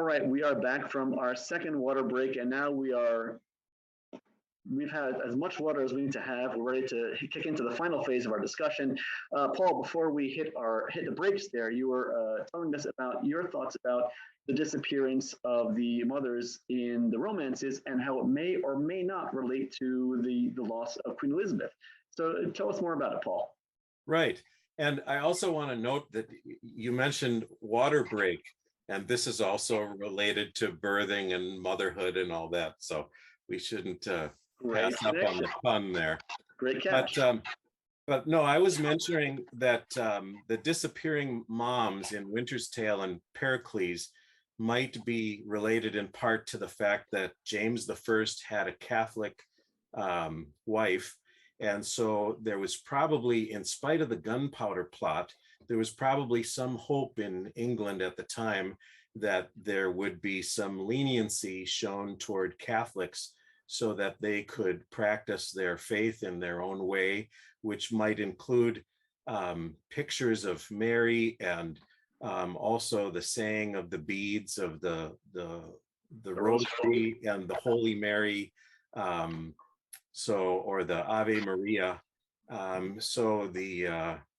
right, we are back from our second water break, and now we've had as much water as we need to have. We're ready to kick into the final phase of our discussion. Paul, before we hit the breaks there, you were telling us about your thoughts about the disappearance of the mothers in the romances and how it may or may not relate to the loss of Queen Elizabeth. So tell us more about it, Paul. Right. And I also want to note that you mentioned water break, and this is also related to birthing and motherhood and all that. So we shouldn't pass up on the fun there. Great catch. But no, I was mentioning that the disappearing moms in Winter's Tale and Pericles might be related in part to the fact that James I had a Catholic wife. And so there was probably, in spite of the gunpowder plot, there was probably some hope in England at the time that there would be some leniency shown toward Catholics so that they could practice their faith in their own way, which might include pictures of Mary and also the saying of the beads of the Rosary and the Holy Mary, or the Ave Maria.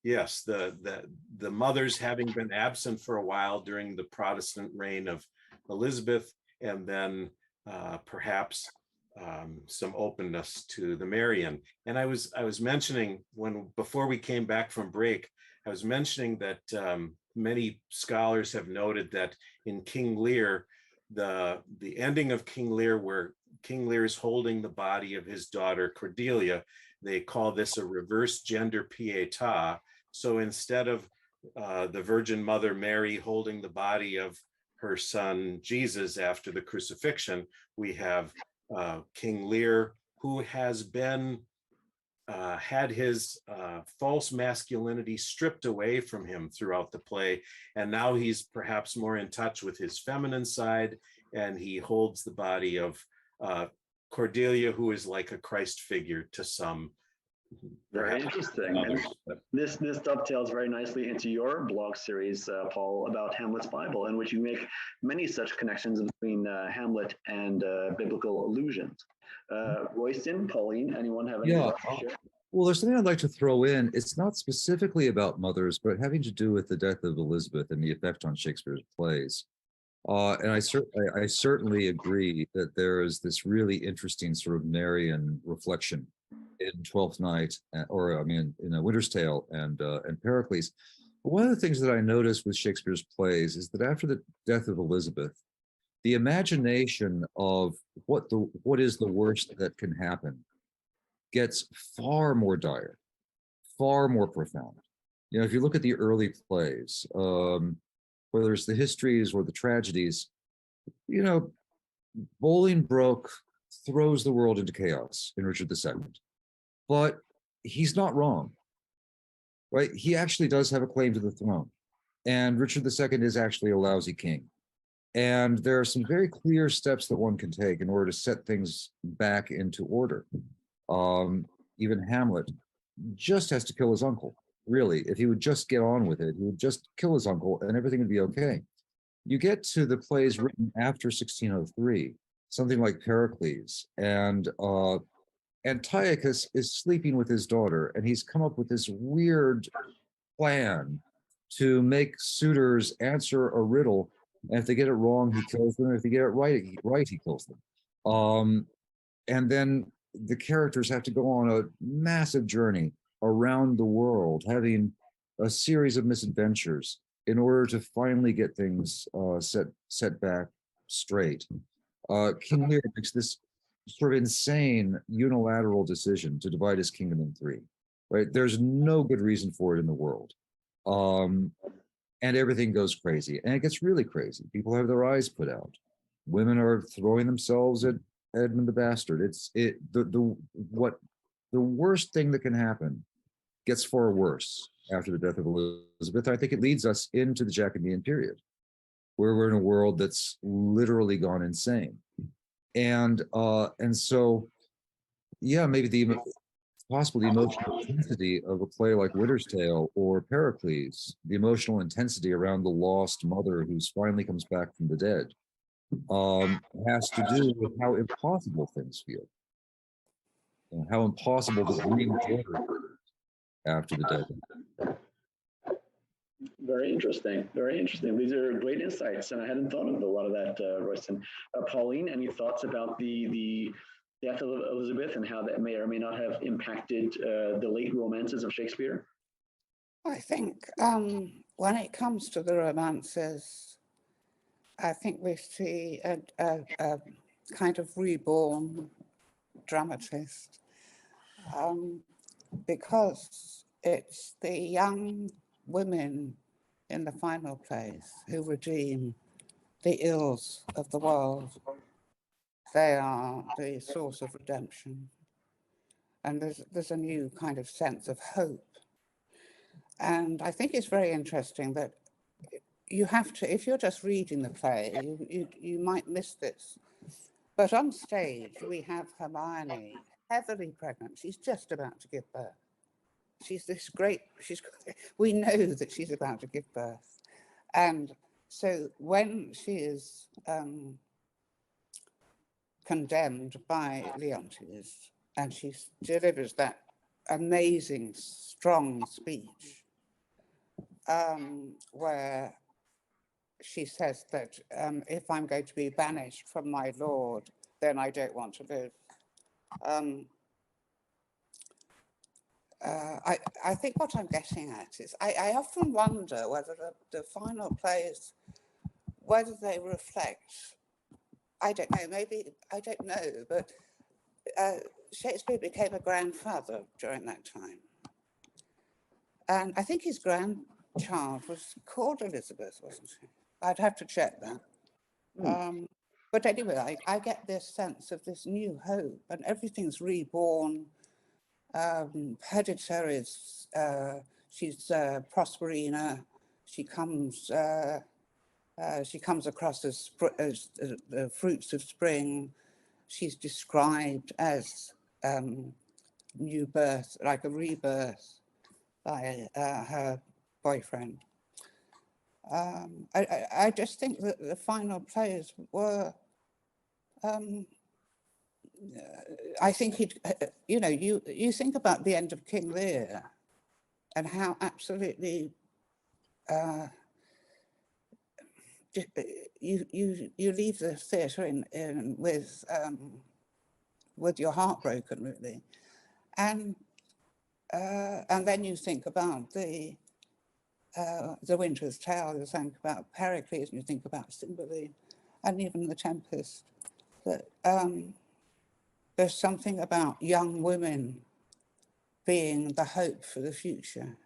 Yes, the mothers having been absent for a while during the Protestant reign of Elizabeth, and then perhaps some openness to the Marian. And I was mentioning before we came back from break, I was mentioning that many scholars have noted that in King Lear, the ending of King Lear, where King Lear is holding the body of his daughter Cordelia, they call this a reverse gender pietà. So instead of the Virgin Mother Mary holding the body of her son Jesus after the crucifixion, we have King Lear, who has been had his false masculinity stripped away from him throughout the play, and now he's perhaps more in touch with his feminine side, and he holds the body of Cordelia, who is like a Christ figure to some. Very interesting. And this dovetails very nicely into your blog series, Paul, about Hamlet's Bible, in which you make many such connections between Hamlet and biblical allusions. Royston, Pauline, anyone have any to share? Well, there's something I'd like to throw in. It's not specifically about mothers, but having to do with the death of Elizabeth and the effect on Shakespeare's plays. And I certainly agree that there is this really interesting sort of Marian reflection in Twelfth Night, in A Winter's Tale and Pericles. But one of the things that I noticed with Shakespeare's plays is that after the death of Elizabeth, the imagination of what is the worst that can happen gets far more dire, far more profound. You know, if you look at the early plays, whether it's the histories or the tragedies, you know, Bolingbroke throws the world into chaos in Richard II. But he's not wrong, right? He actually does have a claim to the throne. And Richard II is actually a lousy king. And there are some very clear steps that one can take in order to set things back into order. Even Hamlet just has to kill his uncle. Really, if he would just get on with it, he would just kill his uncle and everything would be okay. You get to the plays written after 1603, something like Pericles, and Antiochus is sleeping with his daughter, and he's come up with this weird plan to make suitors answer a riddle, and if they get it wrong, he kills them. If they get it right, he kills them. And then the characters have to go on a massive journey around the world, having a series of misadventures in order to finally get things set back straight. King Lear makes this sort of insane unilateral decision to divide his kingdom in three, right? There's no good reason for it in the world. And everything goes crazy, and it gets really crazy. People have their eyes put out. Women are throwing themselves at Edmund the Bastard. The worst thing that can happen gets far worse after the death of Elizabeth. I think it leads us into the Jacobean period, where we're in a world that's literally gone insane. And so, yeah, maybe the emotional intensity of a play like Winter's Tale or Pericles, the emotional intensity around the lost mother who finally comes back from the dead, has to do with how impossible things feel, and how impossible the dream was after the death. Very interesting. Very interesting. These are great insights, and I hadn't thought of a lot of that, Royston. Pauline, any thoughts about the death of Elizabeth and how that may or may not have impacted the late romances of Shakespeare? I think when it comes to the romances, I think we see a kind of reborn dramatist, because it's the young women in the final plays who redeem the ills of the world. They are the source of redemption. And there's a new kind of sense of hope. And I think it's very interesting that you have to, if you're just reading the play, you might miss this. But on stage, we have Hermione, heavily pregnant. She's just about to give birth. She's this great, we know that she's about to give birth. And so when she is condemned by Leontes, and she delivers that amazing, strong speech, where she says that if I'm going to be banished from my lord, then I don't want to live. I think what I'm getting at is I often wonder whether the final plays, whether they reflect, I don't know, maybe, I don't know, but Shakespeare became a grandfather during that time. And I think his grandchild was called Elizabeth, wasn't she? I'd have to check that. But anyway, I get this sense of this new hope, and everything's reborn. Perdita is, she's Prosperina. She comes across as the fruits of spring. She's described as new birth, like a rebirth by her boyfriend. I just think that the final plays were, I think you think about the end of King Lear and how absolutely you leave the theatre in with your heart broken, really, and then you think about the Winter's Tale, you think about Pericles, and you think about Cymbeline, and even The Tempest. That there's something about young women being the hope for the future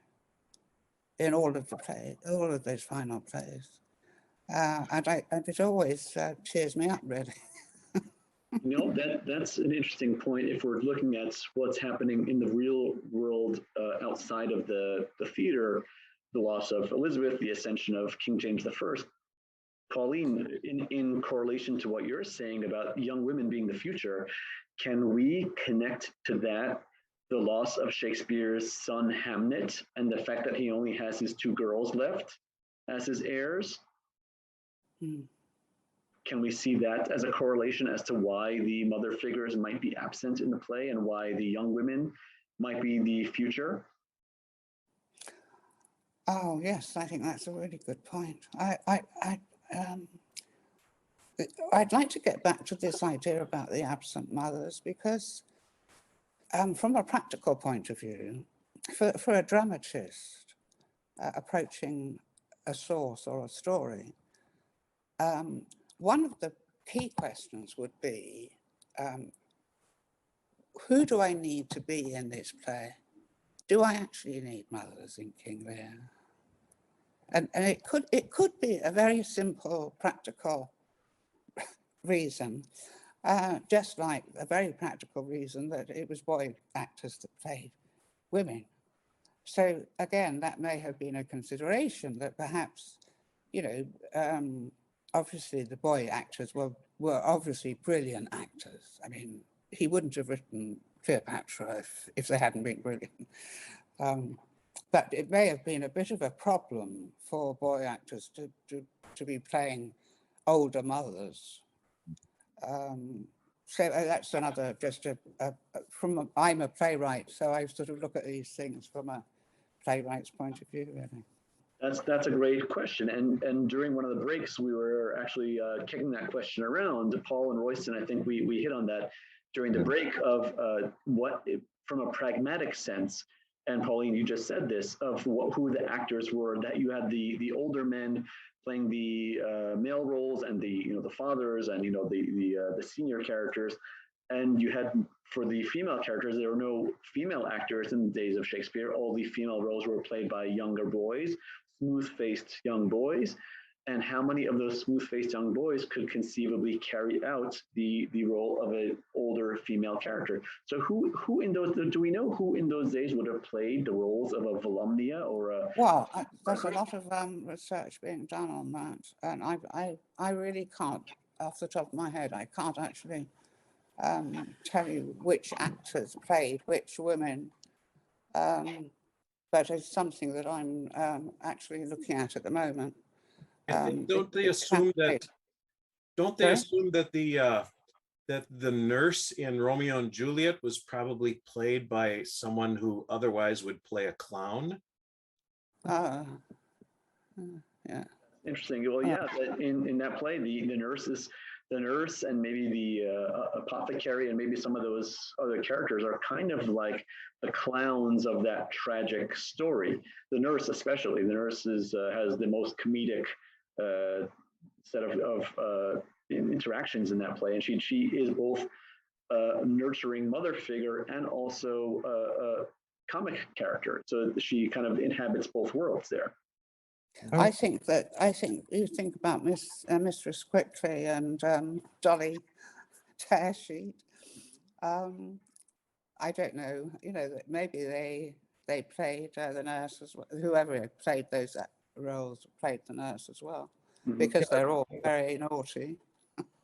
in all of the plays, all of those final plays, and it always cheers me up, really. That's an interesting point. If we're looking at what's happening in the real world outside of the theater, the loss of Elizabeth, the ascension of King James I. Pauline, in correlation to what you're saying about young women being the future, can we connect to that the loss of Shakespeare's son Hamlet and the fact that he only has his two girls left as his heirs? Can we see that as a correlation as to why the mother figures might be absent in the play and why the young women might be the future? Oh, yes, I think that's a really good point. I'd like to get back to this idea about the absent mothers, because from a practical point of view, for a dramatist approaching a source or a story, one of the key questions would be, who do I need to be in this play? Do I actually need mothers in King Lear? And it could be a very simple, practical reason, just like a very practical reason that it was boy actors that played women. So again, that may have been a consideration that perhaps, obviously the boy actors were obviously brilliant actors. I mean, he wouldn't have written Cleopatra if they hadn't been brilliant. But it may have been a bit of a problem for boy actors to be playing older mothers. So that's another, I'm a playwright, so I sort of look at these things from a playwright's point of view, really. That's a great question. And during one of the breaks, we were actually kicking that question around. Paul and Royston, I think we hit on that during the break of from a pragmatic sense. And Pauline, you just said this of who the actors were. That you had the older men playing the male roles, and the fathers, and the senior characters. And you had, for the female characters, there were no female actors in the days of Shakespeare. All the female roles were played by younger boys, smooth-faced young boys. And how many of those smooth-faced young boys could conceivably carry out the role of an older female character? So who in those, do we know who in those days would have played the roles of a Volumnia or a... Well, there's a lot of research being done on that. And I really can't, off the top of my head, I can't actually tell you which actors played which women. But it's something that I'm actually looking at the moment. Don't they assume that the nurse in Romeo and Juliet was probably played by someone who otherwise would play a clown? Yeah. Interesting. Well, yeah, in that play, the nurse and maybe the apothecary and maybe some of those other characters are kind of like the clowns of that tragic story. The nurse, especially, the nurse has the most comedic set of interactions in that play, and she is both a nurturing mother figure and also a comic character. So she kind of inhabits both worlds there. I think you think about Mistress Quickly and Dolly Tearsheet. I don't know, that maybe they played the nurse as well. Whoever played those roles played the nurse as well, because they're all very naughty.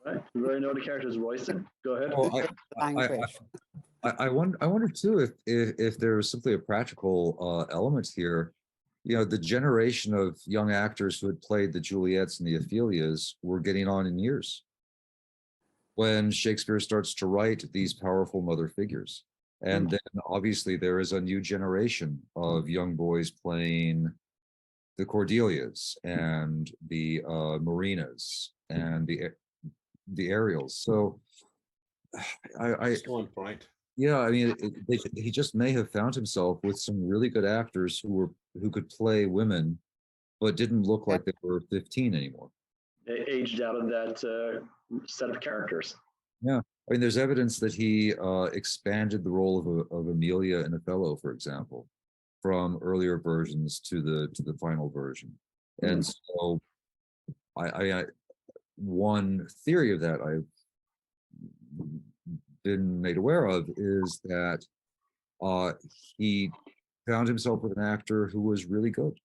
Right, very naughty characters. Royston, go ahead. Well, I wonder too if there's simply a practical element here. The generation of young actors who had played the Juliets and the Ophelias were getting on in years when Shakespeare starts to write these powerful mother figures. And then obviously there is a new generation of young boys playing the Cordelias and the Marinas and the Ariels. So Excellent point. yeah, I mean, he just may have found himself with some really good actors who could play women, but didn't look like they were 15 anymore. They aged out of that set of characters. Yeah, I mean, there's evidence that he expanded the role of Amelia in Othello, for example, from earlier versions to the final version. And so, I one theory of that I've been made aware of is that he found himself with an actor who was really good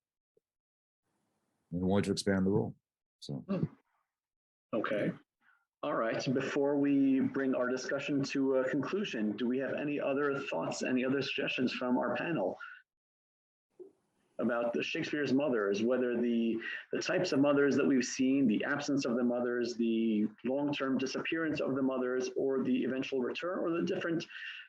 and wanted to expand the role. So, okay, all right. Before we bring our discussion to a conclusion, do we have any other thoughts, any other suggestions from our panel about the Shakespeare's mothers, whether the types of mothers that we've seen, the absence of the mothers, the long-term disappearance of the mothers, or the eventual return, or the different,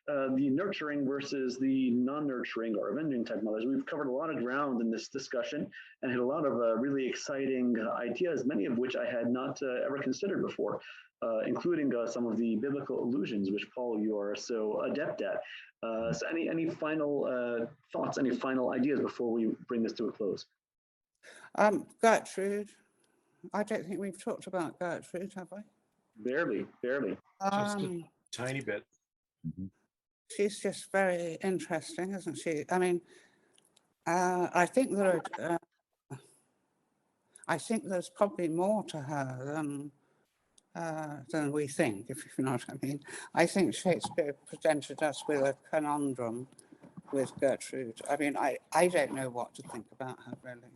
the nurturing versus the non-nurturing or avenging type mothers? We've covered a lot of ground in this discussion and had a lot of really exciting ideas, many of which I had not ever considered before, including some of the biblical allusions, which, Paul, you are so adept at. So any final thoughts, any final ideas before we bring this to a close? Gertrude. I don't think we've talked about Gertrude, have we? Barely. Just a tiny bit. She's just very interesting, isn't she? I mean, I think there's probably more to her than we think, if you know what I mean. I think Shakespeare presented us with a conundrum with Gertrude. I mean, I don't know what to think about her, really.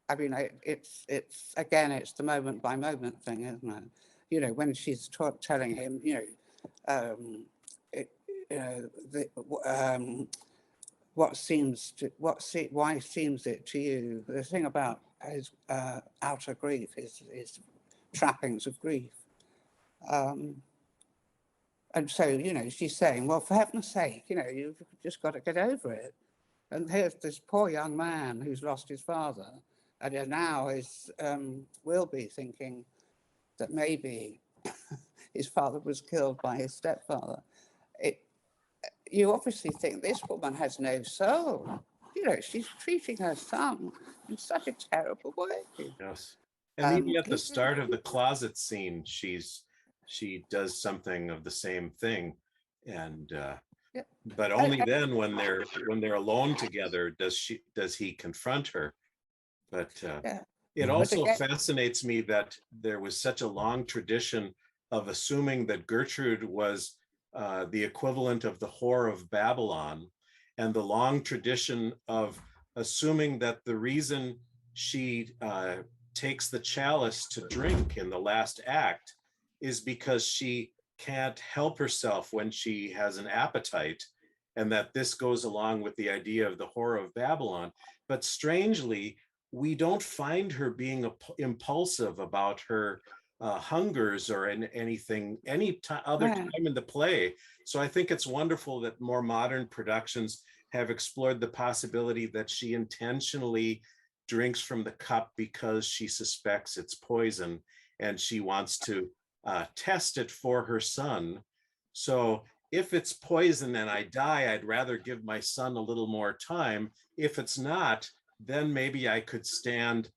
I mean, it's the moment by moment thing, isn't it? When she's telling him, why seems it to you? The thing about his outer grief is trappings of grief. And so, you know, she's saying, well, for heaven's sake, you know, you've just got to get over it. And here's this poor young man who's lost his father, and now will be thinking that maybe his father was killed by his stepfather. You obviously think this woman has no soul. You know, she's treating her son in such a terrible way. Yes. And even at the start of the closet scene, she does something of the same thing. And Yeah. but only then when they're alone together does he confront her. But Yeah. it also fascinates me that there was such a long tradition of assuming that Gertrude was the equivalent of the whore of Babylon, and the long tradition of assuming that the reason she takes the chalice to drink in the last act is because she can't help herself when she has an appetite, and that this goes along with the idea of the whore of Babylon. But strangely, we don't find her being impulsive about her hungers or anything any other time in the play. So I think it's wonderful that more modern productions have explored the possibility that she intentionally drinks from the cup because she suspects it's poison and she wants to test it for her son. So if it's poison and I die, I'd rather give my son a little more time. If it's not, then maybe I could stand,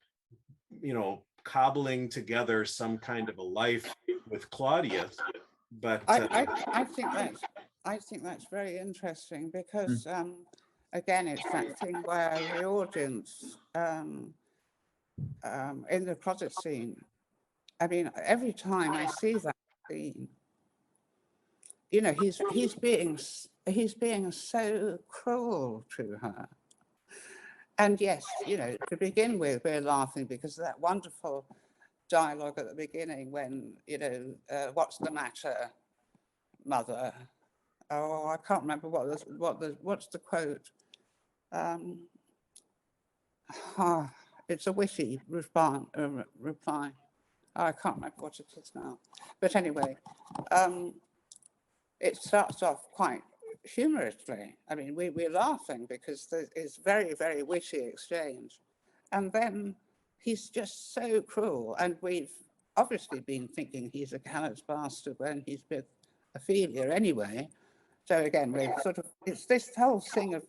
you know, cobbling together some kind of a life with Claudius. But I think that's very interesting because again, it's that thing where the audience in the closet scene. I mean, every time I see that scene, you know, he's being so cruel to her. And yes, you know, to begin with, we're laughing because of that wonderful dialogue at the beginning when, you know, what's the matter, mother? Oh, I can't remember what's the quote. It's a witty reply. I can't remember what it is now. But anyway, it starts off quite humorously. I mean, we're laughing because it's very, very witty exchange. And then he's just so cruel. And we've obviously been thinking he's a callous bastard when he's with Ophelia anyway. So again, we're sort of, it's this whole thing of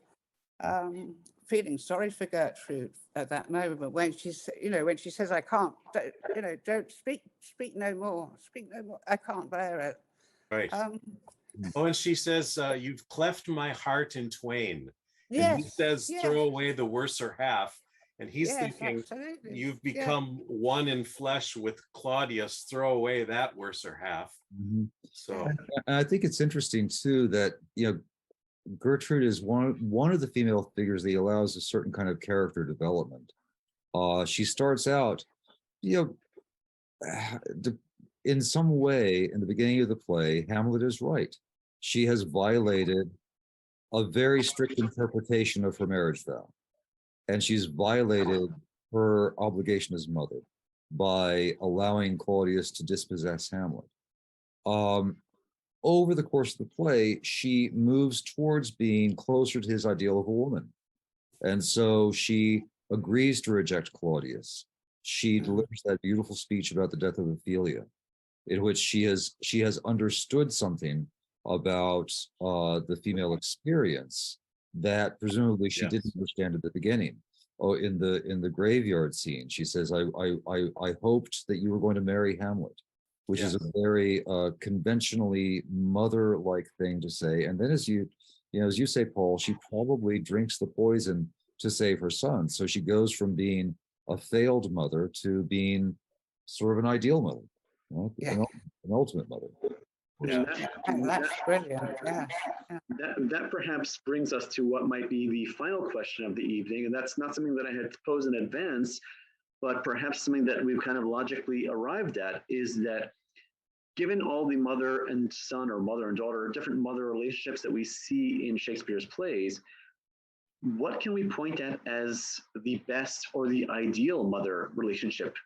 feeling sorry for Gertrude at that moment when she's, you know, when she says, I can't, you know, don't speak no more, I can't bear it. right. Oh, and she says, you've cleft my heart in twain. Yes, and he says, throw away the worser half. And he's thinking, absolutely. You've become one in flesh with Claudius, throw away that worser half. So and I think it's interesting too that, you know, Gertrude is one of the female figures that allows a certain kind of character development. She starts out, you know, in some way in the beginning of the play, Hamlet is right. She has violated a very strict interpretation of her marriage vow, and she's violated her obligation as mother by allowing Claudius to dispossess Hamlet. Over the course of the play, she moves towards being closer to his ideal of a woman. And so she agrees to reject Claudius. She delivers that beautiful speech about the death of Ophelia, in which she has understood something about the female experience that presumably she didn't understand at the beginning. Oh, in the graveyard scene, she says, I hoped that you were going to marry Hamlet, which is a very conventionally mother-like thing to say. And then as you say, Paul, she probably drinks the poison to save her son. So she goes from being a failed mother to being sort of an ideal mother, you know, an ultimate mother. That's brilliant. That perhaps brings us to what might be the final question of the evening, and that's not something that I had posed in advance, but perhaps something that we've kind of logically arrived at, is that given all the mother and son or mother and daughter, different mother relationships that we see in Shakespeare's plays, what can we point at as the best or the ideal mother relationship?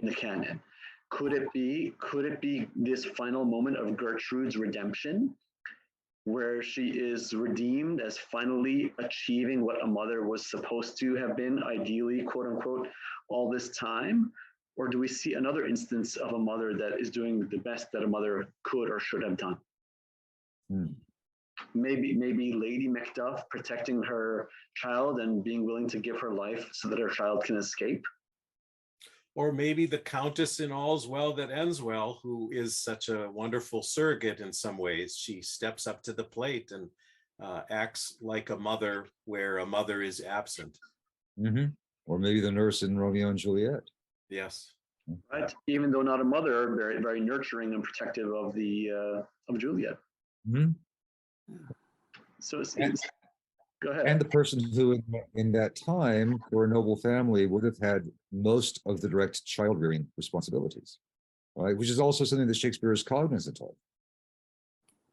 in the canon? Could it be this final moment of Gertrude's redemption, where she is redeemed as finally achieving what a mother was supposed to have been, ideally, quote unquote, all this time? Or do we see another instance of a mother that is doing the best that a mother could or should have done? Maybe Lady Macduff protecting her child and being willing to give her life so that her child can escape. Or maybe the Countess in All's Well That Ends Well, who is such a wonderful surrogate in some ways. She steps up to the plate and acts like a mother where a mother is absent. Or maybe the nurse in Romeo and Juliet. Yes. Right. Even though not a mother, very, very nurturing and protective of of Juliet. So go ahead. And the person who in that time for a noble family would have had most of the direct child rearing responsibilities, right? Which is also something that Shakespeare is cognizant of.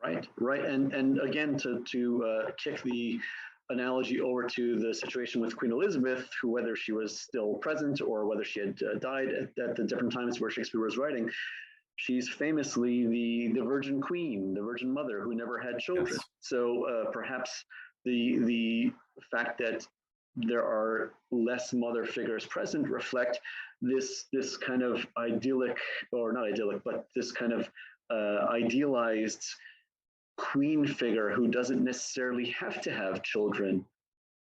Right. And again, to kick the analogy over to the situation with Queen Elizabeth, who, whether she was still present or whether she had died at the different times where Shakespeare was writing, she's famously the Virgin Queen, the Virgin Mother who never had children. Yes. So perhaps the fact that there are less mother figures present reflect this kind of idyllic, or not idyllic, but this kind of idealized queen figure who doesn't necessarily have to have children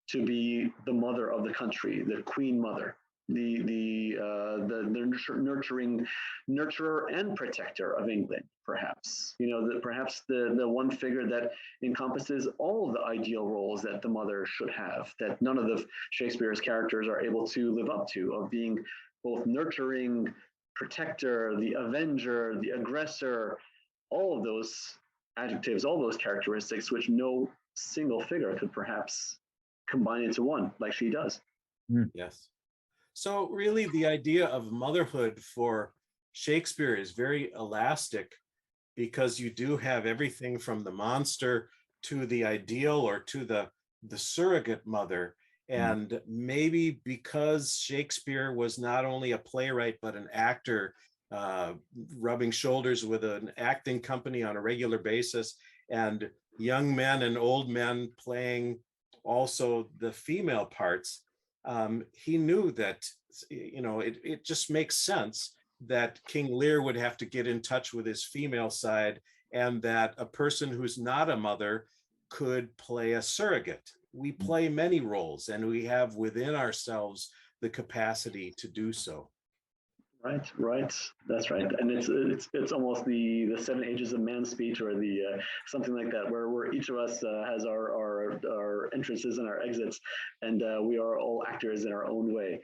to be the mother of the country, the queen mother, the nurturing nurturer and protector of England, perhaps. Perhaps the one figure that encompasses all of the ideal roles that the mother should have, that none of the Shakespeare's characters are able to live up to, of being both nurturing, protector, the avenger, the aggressor, all of those adjectives, all those characteristics, which no single figure could perhaps combine into one, like she does. Yes. So really the idea of motherhood for Shakespeare is very elastic, because you do have everything from the monster to the ideal or to the surrogate mother. And maybe because Shakespeare was not only a playwright, but an actor, rubbing shoulders with an acting company on a regular basis, and young men and old men playing also the female parts, he knew that, it just makes sense that King Lear would have to get in touch with his female side, and that a person who's not a mother could play a surrogate. We play many roles, and we have within ourselves the capacity to do so. Right. That's right. And it's almost the 7 ages of man speech, or the something like that, where each of us has our entrances and our exits, and we are all actors in our own way.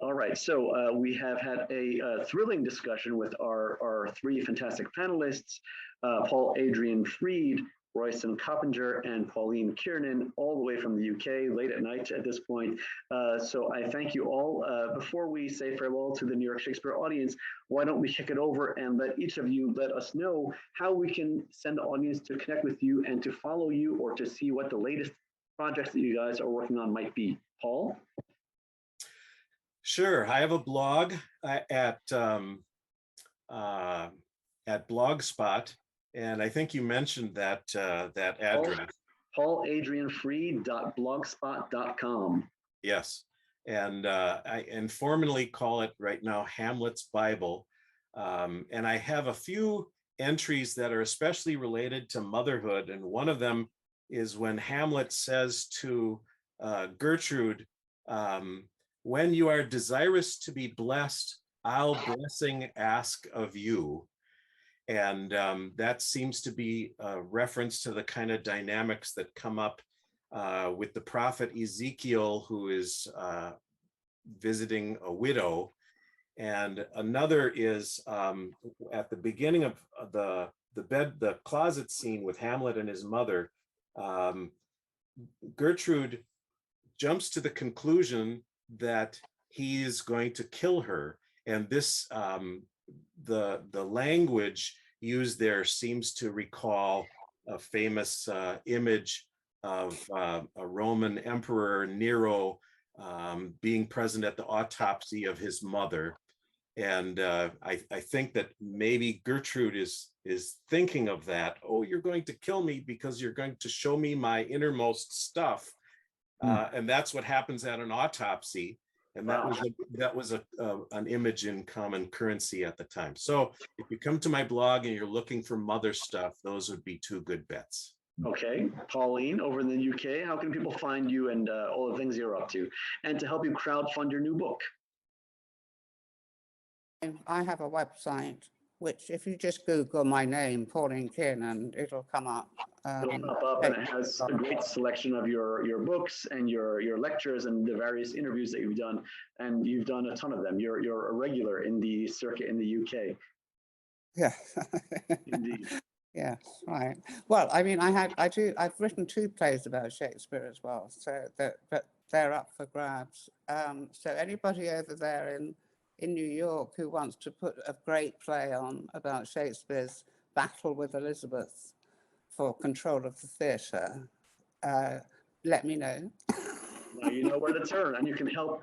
All right. So we have had a thrilling discussion with our 3 fantastic panelists, Paul Adrian Fried, Royston Coppinger, and Pauline Kiernan, all the way from the UK, late at night at this point. So I thank you all. Before we say farewell to the New York Shakespeare audience, why don't we kick it over and let each of you let us know how we can send the audience to connect with you and to follow you, or to see what the latest projects that you guys are working on might be. Paul? Sure. I have a blog at Blogspot. And I think you mentioned that address. pauladrianfried.blogspot.com. Yes, and I informally call it right now Hamlets Bible. And I have a few entries that are especially related to motherhood. And one of them is when Hamlet says to Gertrude, when you are desirous to be blessed, I'll blessing ask of you. And that seems to be a reference to the kind of dynamics that come up with the prophet Ezekiel, who is visiting a widow. And another is at the beginning of the closet scene with Hamlet and his mother. Gertrude jumps to the conclusion that he is going to kill her, and this the language used there seems to recall a famous image of a Roman emperor, Nero, being present at the autopsy of his mother. And I think that maybe Gertrude is thinking of that. Oh, you're going to kill me because you're going to show me my innermost stuff. And that's what happens at an autopsy. And that was an image in common currency at the time. So if you come to my blog and you're looking for mother stuff, those would be two good bets. Okay, Pauline, over in the UK, how can people find you and all the things you're up to, and to help you crowdfund your new book? I have a website, which if you just Google my name, Pauline Kiernan, it'll come up. It'll pop up, and it has a great selection of your books and your lectures and the various interviews that you've done, and you've done a ton of them. You're a regular in the circuit in the UK. Yeah. Indeed. Yes, right. Well, I mean, I've written 2 plays about Shakespeare as well, so but they're up for grabs. So anybody over there in New York who wants to put a great play on about Shakespeare's battle with Elizabeth for control of the theatre, let me know. Now you know where to turn, and you can help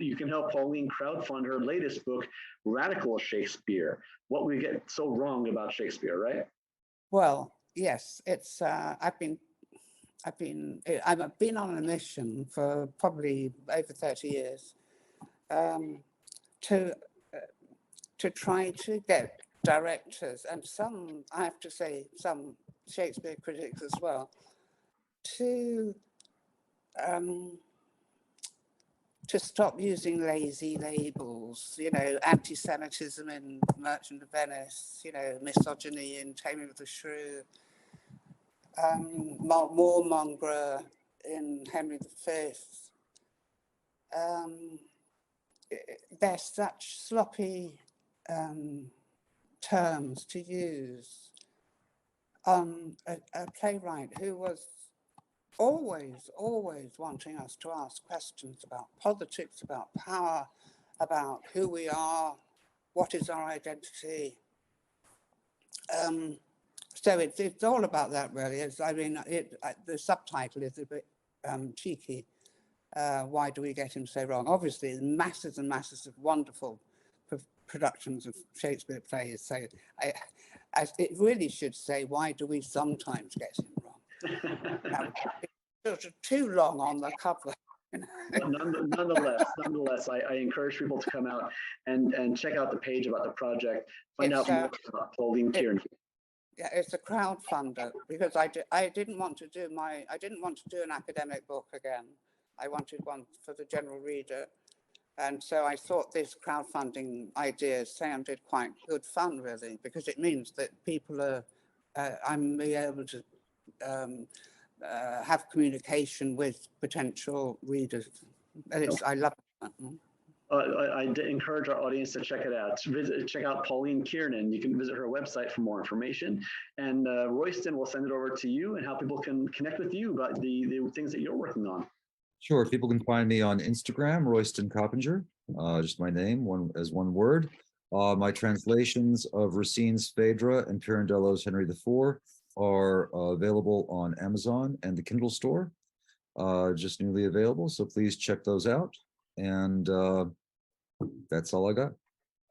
Pauline crowdfund her latest book, Radical Shakespeare: What We Get So Wrong About Shakespeare, right? Well, yes, it's I've been on a mission for probably over 30 years to try to get directors, and some, I have to say, some Shakespeare critics as well, to stop using lazy labels, you know, anti-Semitism in Merchant of Venice, you know, misogyny in Taming of the Shrew, warmonger in Henry V. They're such sloppy terms to use on a playwright who was always wanting us to ask questions about politics, about power, about who we are, what is our identity. So it's all about that, really. The subtitle is a bit cheeky. Why do we get him so wrong? Obviously, masses and masses of wonderful productions of Shakespeare plays. So it really should say, why do we sometimes get him wrong? It's too long on the cover. Nonetheless, I encourage people to come out and check out the page about the project, find out more about Pauline Kiernan. Yeah, it's a crowdfunder, because I didn't want to do an academic book again. I wanted one for the general reader. And so I thought this crowdfunding idea sounded quite good fun, really, because it means that people are, I'm able to have communication with potential readers. And I love it. I encourage our audience to check it out. Check out Pauline Kiernan. You can visit her website for more information. And Royston will send it over to you, and how people can connect with you about the things that you're working on. Sure. People can find me on Instagram, Royston Coppinger, just my name, one word. My translations of Racine's Phaedra and Pirandello's Henry IV are available on Amazon and the Kindle store, just newly available. So please check those out. And that's all I got.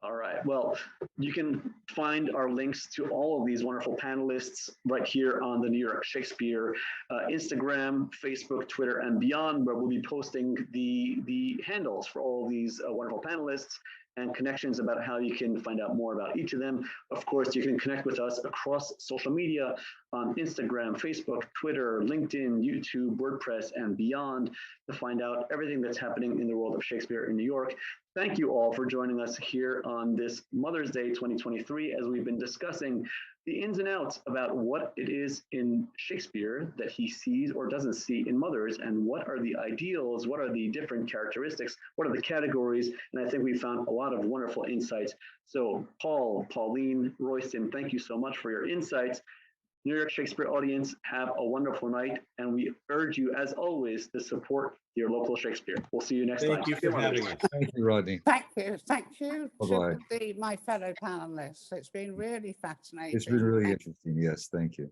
All right. Well, you can find our links to all of these wonderful panelists right here on the New York Shakespeare Instagram, Facebook, Twitter, and beyond, where we'll be posting the handles for all of these wonderful panelists and connections about how you can find out more about each of them. Of course, you can connect with us across social media on Instagram, Facebook, Twitter, LinkedIn, YouTube, WordPress, and beyond to find out everything that's happening in the world of Shakespeare in New York. Thank you all for joining us here on this Mother's Day 2023, as we've been discussing the ins and outs about what it is in Shakespeare that he sees or doesn't see in mothers, and what are the ideals, what are the different characteristics, what are the categories, and I think we found a lot of wonderful insights. So Paul, Pauline, Royston, thank you so much for your insights. New York Shakespeare audience, have a wonderful night, and we urge you, as always, to support your local Shakespeare. We'll see you next time. Thank you for having us. Thank you, Rodney. Thank you Bye-bye. to my fellow panelists. It's been really fascinating. It's been really interesting. Yes, thank you.